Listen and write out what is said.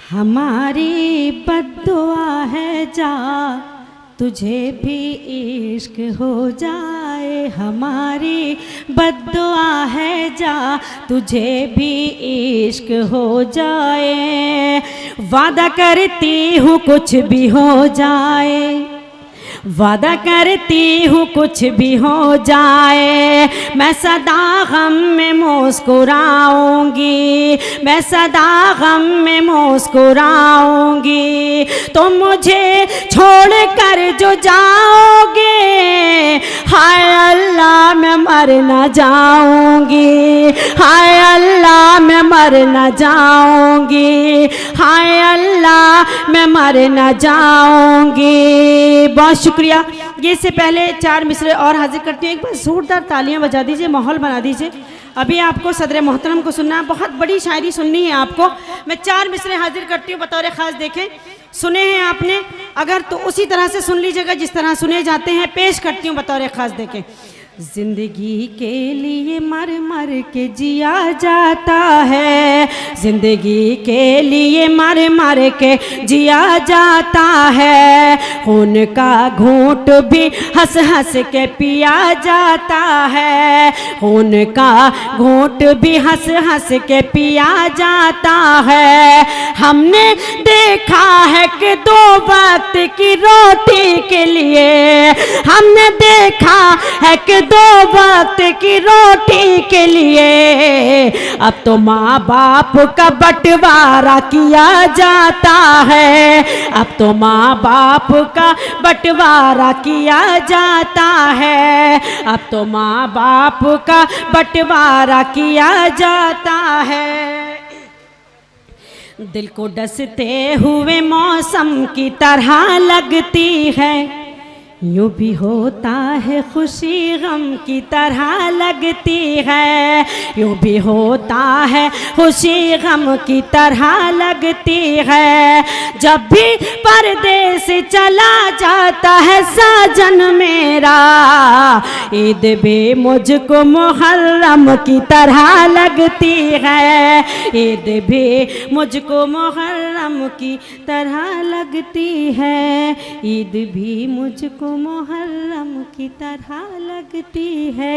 हमारी बद्दुआ है जा तुझे भी इश्क हो जाए। हमारी बद्दुआ है जा तुझे भी इश्क हो जाए। वादा करती हूँ कुछ भी हो जाए, वादा करती हूँ कुछ भी हो जाए। मैं सदा गम में मुस्कुराऊंगी, मैं सदा गम में मुस्कुराऊंगी। तुम मुझे छोड़ कर जो जाओगे, हाय अल्लाह मैं मर न जाऊंगी, हाय अल्लाह मैं मर न जाऊंगी, हाय अल्लाह मैं मर न जाऊंगी। बहुत शुक्रिया। ये से पहले 4 मिसरे और हाजिर करती हूँ। एक बार जोरदार तालियां बजा दीजिए, माहौल बना दीजिए। अभी आपको सदर मोहतरम को सुनना है, बहुत बड़ी शायरी सुननी है आपको। मैं 4 मिसरे हाजिर करती हूँ बतौर खास। देखें, सुने हैं आपने, अगर तो उसी तरह से सुन लीजिएगा जिस तरह सुने जाते हैं। पेश करती हूँ बतौर खास। देखें, जिंदगी के लिए मर मर के जिया जाता है, जिंदगी के लिए मर मर के जिया जाता है। खून का घूंट भी हंस हंस के पिया जाता है, खून का घूंट भी हंस हंस के पिया जाता है। हमने देखा है कि 2 वक्त की रोटी के लिए, हमने देखा है कि 2 वक्त की रोटी के लिए अब तो माँ बाप का बंटवारा किया जाता है, अब तो माँ बाप का बंटवारा किया जाता है, अब तो माँ बाप का बंटवारा किया जाता है। दिल को डसते हुए मौसम की तरह लगती है, यूं भी होता है खुशी गम की तरह लगती है, यूं भी होता है खुशी गम की तरह लगती है। जब भी परदेस चला जाता है साजन मेरा, ईद भी मुझको मुहर्रम की तरह लगती है, ईद भी मुझको मुहर्रम की तरह लगती है, ईद भी मुझको मुहर्रम की तरह लगती है।